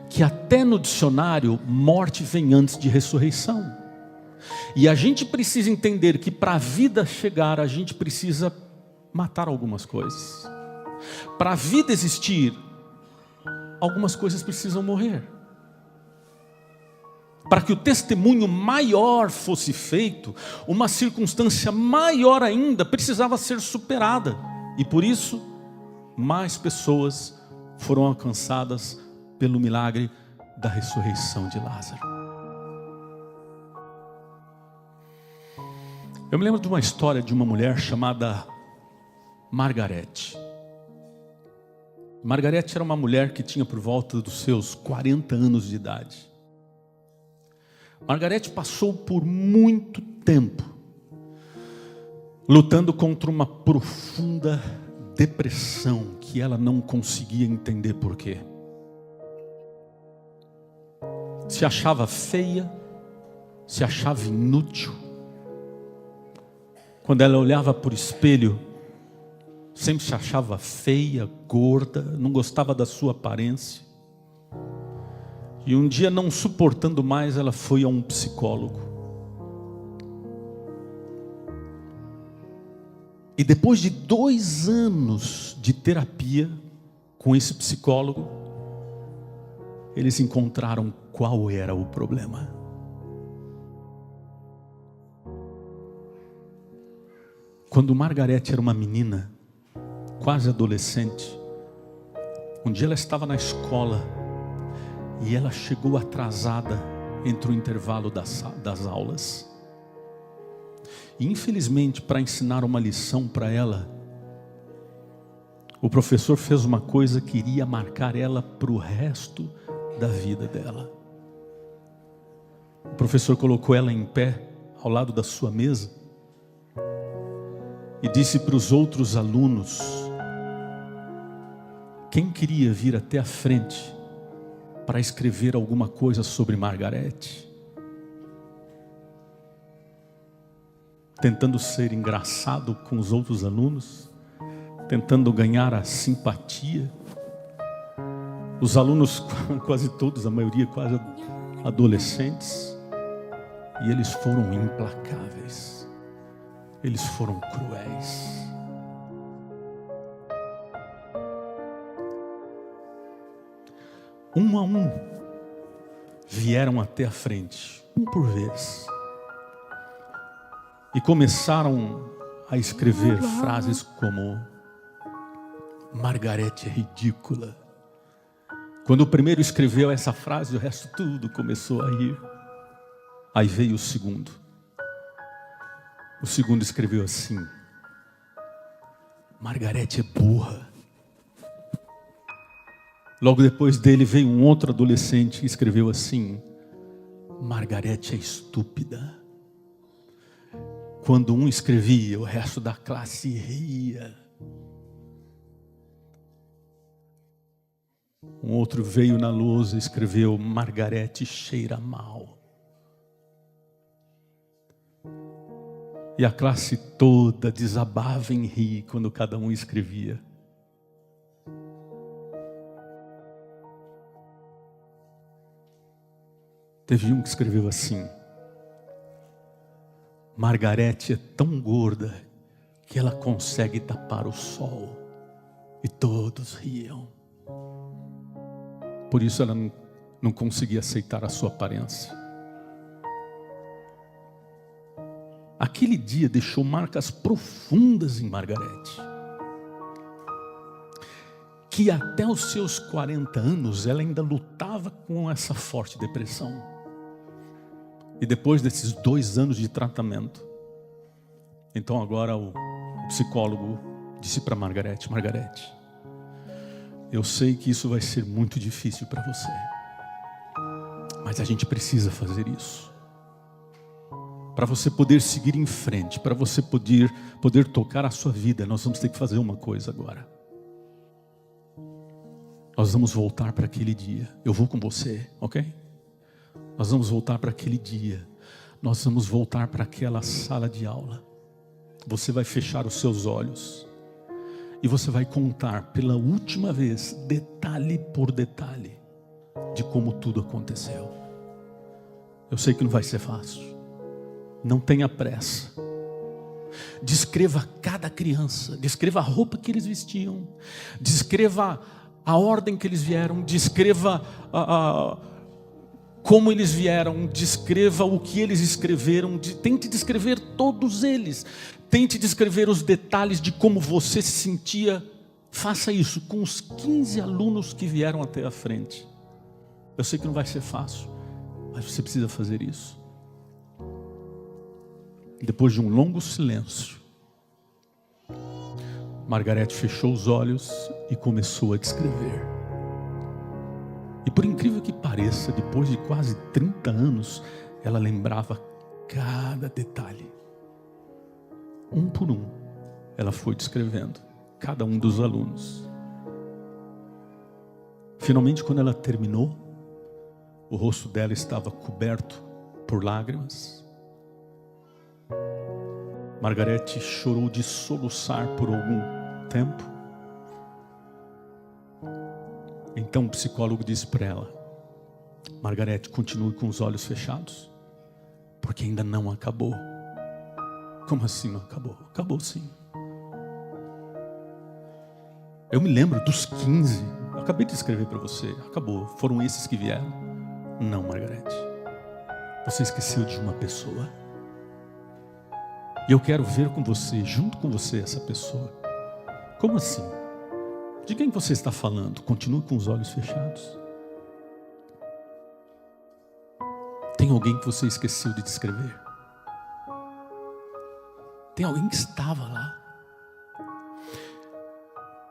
que até no dicionário, morte vem antes de ressurreição. E a gente precisa entender que para a vida chegar, a gente precisa matar algumas coisas. Para a vida existir, algumas coisas precisam morrer. Para que o testemunho maior fosse feito, uma circunstância maior ainda precisava ser superada. E por isso, mais pessoas foram alcançadas pelo milagre da ressurreição de Lázaro. Eu me lembro de uma história de uma mulher chamada Margarete. Margarete era uma mulher que tinha por volta dos seus 40 anos de idade. Margarete passou por muito tempo lutando contra uma profunda depressão que ela não conseguia entender por quê. Se achava feia, se achava inútil. Quando ela olhava para o espelho, sempre se achava feia, gorda, não gostava da sua aparência. E um dia, não suportando mais, ela foi a um psicólogo. E depois de 2 anos de terapia com esse psicólogo, eles encontraram qual era o problema. Quando Margarete era uma menina, quase adolescente, um dia ela estava na escola e ela chegou atrasada entre o intervalo das aulas. E infelizmente, para ensinar uma lição para ela, o professor fez uma coisa que iria marcar ela para o resto da vida dela. O professor colocou ela em pé ao lado da sua mesa e disse para os outros alunos: quem queria vir até a frente para escrever alguma coisa sobre Margarete? Tentando ser engraçado com os outros alunos, tentando ganhar a simpatia. Os alunos, quase todos, a maioria quase adolescentes, e eles foram implacáveis, eles foram cruéis. Um a um vieram até a frente, um por vez, e começaram a escrever frases como: Margarete é ridícula, Quando o primeiro escreveu essa frase, o resto tudo começou a rir. Aí veio o segundo. O segundo escreveu assim: Margarete é burra. Logo depois dele veio um outro adolescente e escreveu assim: Margarete é estúpida. Quando um escrevia, o resto da classe ria. Um outro veio na lousa e escreveu: Margarete cheira mal. E a classe toda desabava em rir quando cada um escrevia. Teve um que escreveu assim: Margarete é tão gorda que ela consegue tapar o sol. E todos riam. Por isso ela não conseguia aceitar a sua aparência. Aquele dia deixou marcas profundas em Margarete. Que até os seus 40 anos ela ainda lutava com essa forte depressão. E depois desses 2 anos de tratamento, então agora o psicólogo disse para Margarete: Margarete, eu sei que isso vai ser muito difícil para você, mas a gente precisa fazer isso. Para você poder seguir em frente, para você poder tocar a sua vida, nós vamos ter que fazer uma coisa agora. Nós vamos voltar para aquele dia. Eu vou com você, ok? Nós vamos voltar para aquele dia. Nós vamos voltar para aquela sala de aula. Você vai fechar os seus olhos e você vai contar pela última vez, detalhe por detalhe, de como tudo aconteceu. Eu sei que não vai ser fácil. Não tenha pressa. Descreva cada criança. Descreva a roupa que eles vestiam. Descreva a ordem que eles vieram. Descreva como eles vieram. Descreva o que eles escreveram. Tente descrever todos eles. Tente descrever os detalhes de como você se sentia. Faça isso com os 15 alunos que vieram até a frente. Eu sei que não vai ser fácil, mas você precisa fazer isso. Depois de um longo silêncio, Margarete fechou os olhos e começou a descrever. E por incrível que pareça, depois de quase 30 anos, ela lembrava cada detalhe. Um por um, ela foi descrevendo cada um dos alunos. Finalmente, quando ela terminou, o rosto dela estava coberto por lágrimas. Margarete chorou de soluçar por algum tempo. Então o psicólogo disse para ela: Margarete, continue com os olhos fechados, porque ainda não acabou. Como assim não acabou? Acabou sim. Eu me lembro dos 15. Eu acabei de escrever para você. Acabou. Foram esses que vieram? Não, Margarete. Você esqueceu de uma pessoa. E eu quero ver com você, junto com você, essa pessoa. Como assim? De quem você está falando? Continue com os olhos fechados. Tem alguém que você esqueceu de descrever? Tem alguém que estava lá?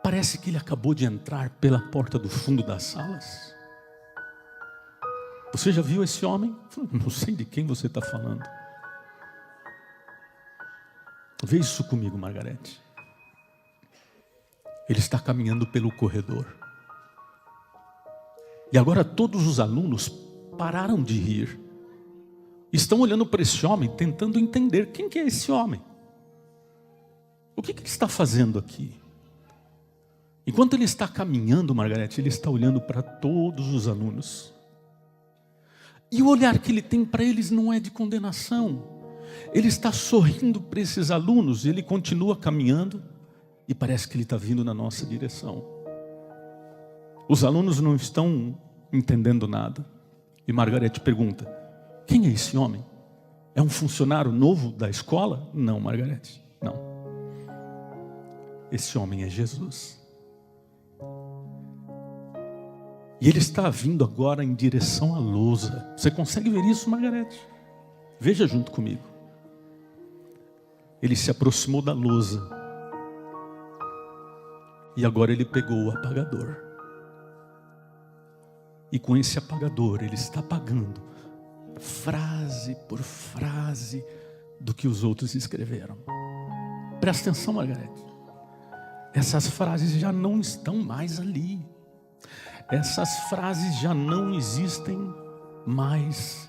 Parece que ele acabou de entrar pela porta do fundo das salas. Você já viu esse homem? Não sei de quem você está falando. Vê isso comigo, Margarete. Ele está caminhando pelo corredor. E agora todos os alunos pararam de rir. Estão olhando para esse homem, tentando entender quem que é esse homem. O que ele está fazendo aqui? Enquanto ele está caminhando, Margarete, ele está olhando para todos os alunos. E o olhar que ele tem para eles não é de condenação. Ele está sorrindo para esses alunos, ele continua caminhando e parece que ele está vindo na nossa direção. Os alunos não estão entendendo nada. E Margarete pergunta: quem é esse homem? É um funcionário novo da escola? Não, Margarete, não. Esse homem é Jesus. E ele está vindo agora em direção à lousa. Você consegue ver isso, Margarete? Veja junto comigo. Ele se aproximou da lousa. E agora ele pegou o apagador. E com esse apagador ele está apagando frase por frase do que os outros escreveram. Presta atenção, Margarete. Essas frases já não estão mais ali. Essas frases já não existem mais.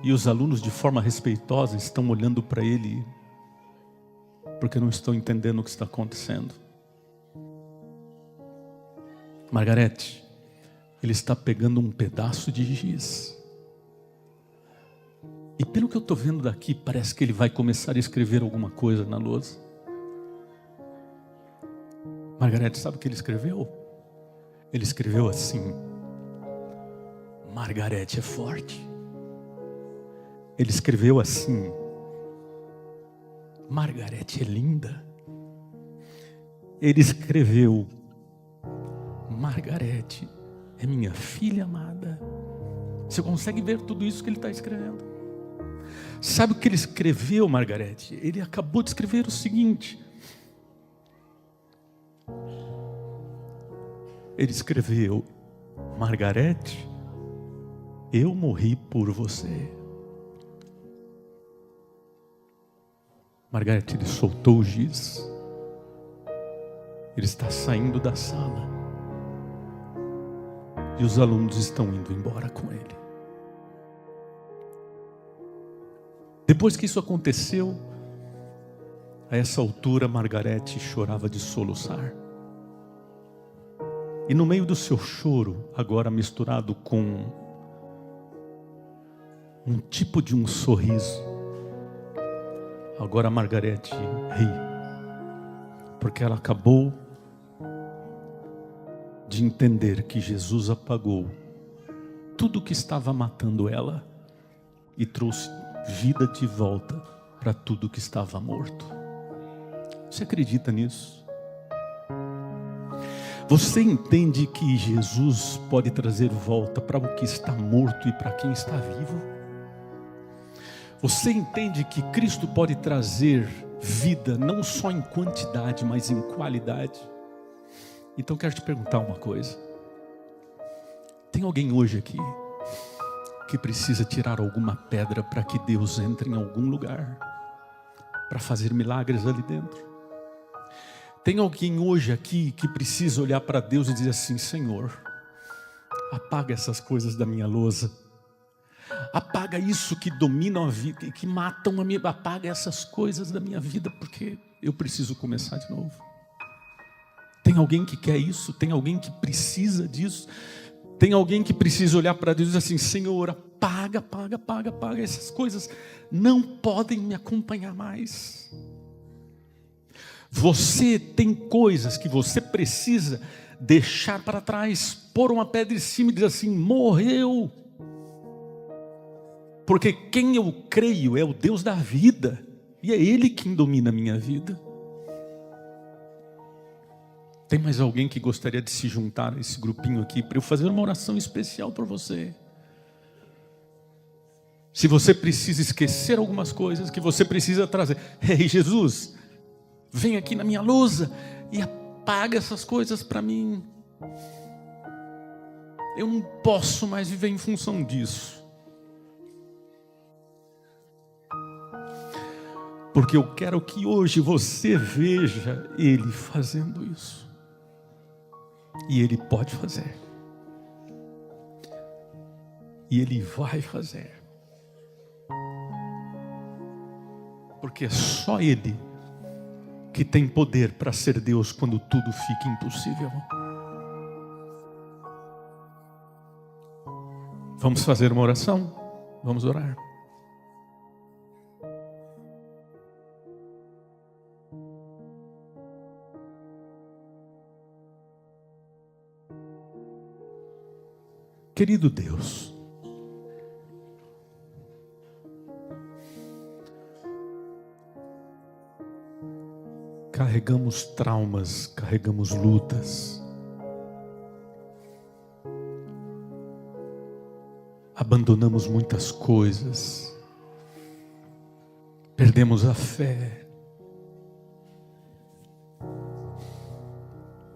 E os alunos, de forma respeitosa, estão olhando para ele porque não estão entendendo o que está acontecendo. Margarete, ele está pegando um pedaço de giz. E pelo que eu estou vendo daqui, parece que ele vai começar a escrever alguma coisa na lousa. Margarete, sabe o que ele escreveu? Ele escreveu assim: Margarete é forte. Ele escreveu assim: Margarete é linda. Ele escreveu: Margarete é minha filha amada. Você consegue ver tudo isso que ele está escrevendo? Sabe o que ele escreveu, Margarete? Ele acabou de escrever o seguinte. Ele escreveu: Margarete, eu morri por você. Margarete, ele soltou o giz. Ele está saindo da sala. E os alunos estão indo embora com ele. Depois que isso aconteceu, a essa altura Margarete chorava de soluçar. E no meio do seu choro, agora misturado com um tipo de um sorriso, agora Margarete ri, porque ela acabou de entender que Jesus apagou tudo que estava matando ela e trouxe vida de volta para tudo que estava morto. Você acredita nisso? Você entende que Jesus pode trazer volta para o que está morto e para quem está vivo? Você entende que Cristo pode trazer vida não só em quantidade, mas em qualidade? Então quero te perguntar uma coisa. Tem alguém hoje aqui que precisa tirar alguma pedra para que Deus entre em algum lugar, para fazer milagres ali dentro? Tem alguém hoje aqui que precisa olhar para Deus e dizer assim: Senhor, apaga essas coisas da minha lousa, apaga isso que domina a vida e que matam a minha, apaga essas coisas da minha vida, porque eu preciso começar de novo. Tem alguém que quer isso? Tem alguém que precisa disso? Tem alguém que precisa olhar para Deus e dizer assim: Senhor, apaga essas coisas, não podem me acompanhar mais. Você tem coisas que você precisa deixar para trás, pôr uma pedra em cima e dizer assim: morreu. Porque quem eu creio é o Deus da vida, e é Ele quem domina a minha vida. Tem mais alguém que gostaria de se juntar a esse grupinho aqui para eu fazer uma oração especial por você? Se você precisa esquecer algumas coisas que você precisa trazer, ei, Jesus, vem aqui na minha lousa e apaga essas coisas para mim. Eu não posso mais viver em função disso. Porque eu quero que hoje você veja Ele fazendo isso. E Ele pode fazer. E Ele vai fazer. Porque é só Ele que tem poder para ser Deus quando tudo fica impossível. Vamos fazer uma oração? Vamos orar. Querido Deus, carregamos traumas, carregamos lutas, abandonamos muitas coisas, perdemos a fé.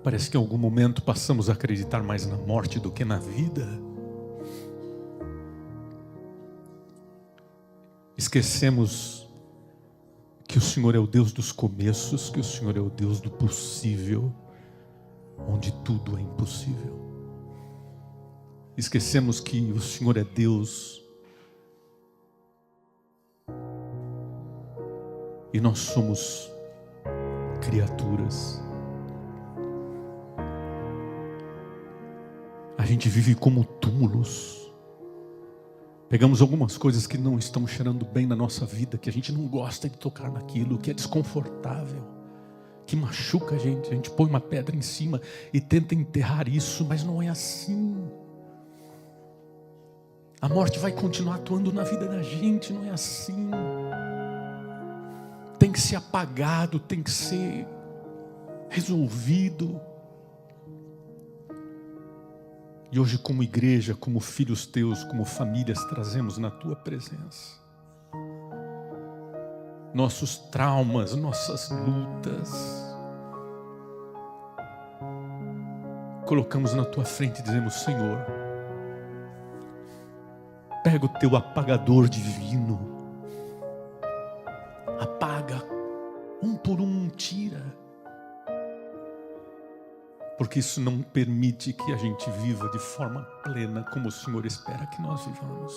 Parece que em algum momento passamos a acreditar mais na morte do que na vida. Esquecemos que o Senhor é o Deus dos começos, que o Senhor é o Deus do possível, onde tudo é impossível. Esquecemos que o Senhor é Deus e nós somos criaturas. A gente vive como túmulos. Pegamos algumas coisas que não estão cheirando bem na nossa vida, que a gente não gosta de tocar naquilo, que é desconfortável, que machuca a gente põe uma pedra em cima e tenta enterrar isso, mas não é assim. A morte vai continuar atuando na vida da gente, não é assim. Tem que ser apagado, tem que ser resolvido. E hoje, como igreja, como filhos teus, como famílias, trazemos na tua presença nossos traumas, nossas lutas. Colocamos na tua frente e dizemos: Senhor, pega o teu apagador divino, apaga, um por um, tira. Porque isso não permite que a gente viva de forma plena como o Senhor espera que nós vivamos.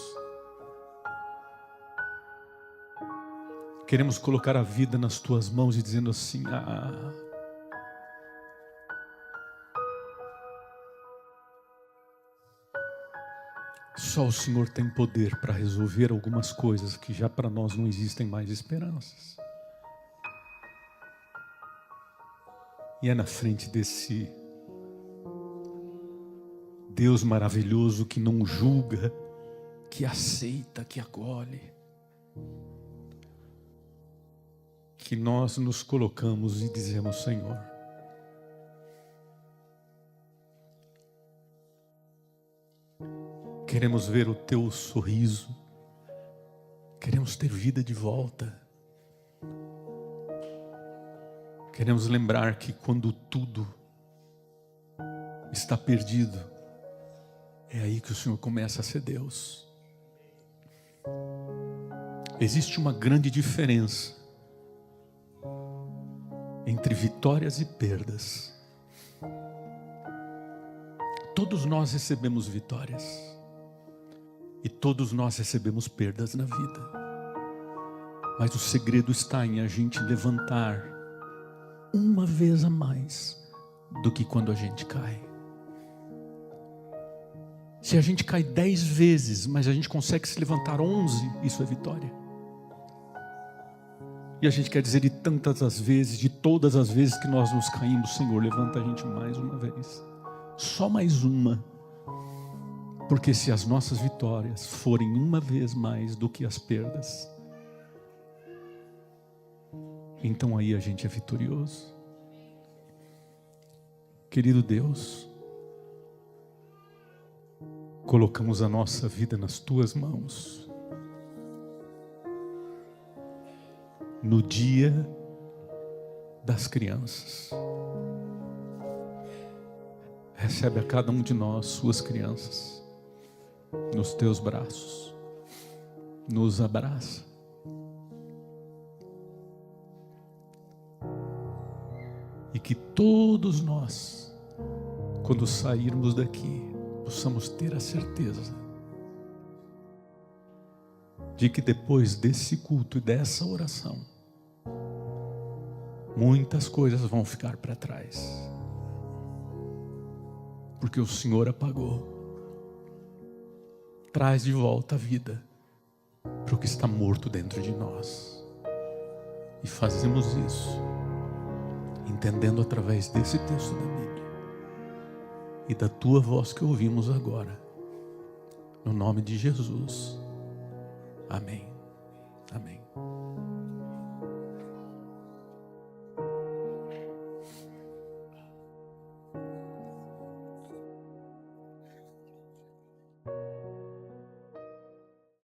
Queremos colocar a vida nas tuas mãos e dizendo assim: só o Senhor tem poder para resolver algumas coisas que já para nós não existem mais esperanças. E é na frente desse Deus maravilhoso que não julga, que aceita, que acolhe, que nós nos colocamos e dizemos: Senhor, queremos ver o teu sorriso, queremos ter vida de volta, queremos lembrar que quando tudo está perdido, é aí que o Senhor começa a ser Deus. Existe uma grande diferença entre vitórias e perdas. Todos nós recebemos vitórias e todos nós recebemos perdas na vida. Mas o segredo está em a gente levantar uma vez a mais do que quando a gente cai. Se a gente cai 10 vezes, mas a gente consegue se levantar 11, isso é vitória. E a gente quer dizer de tantas as vezes, de todas as vezes que nós nos caímos: Senhor, levanta a gente mais uma vez. Só mais uma. Porque se as nossas vitórias forem uma vez mais do que as perdas, então aí a gente é vitorioso. Querido Deus, colocamos a nossa vida nas tuas mãos. No dia das crianças, recebe a cada um de nós, suas crianças, nos teus braços, nos abraça. E que todos nós, quando sairmos daqui, possamos ter a certeza de que depois desse culto e dessa oração, muitas coisas vão ficar para trás, porque o Senhor apagou. Traz de volta a vida para o que está morto dentro de nós, e fazemos isso entendendo através desse texto da Bíblia e da tua voz que ouvimos agora, no nome de Jesus. Amém. Amém.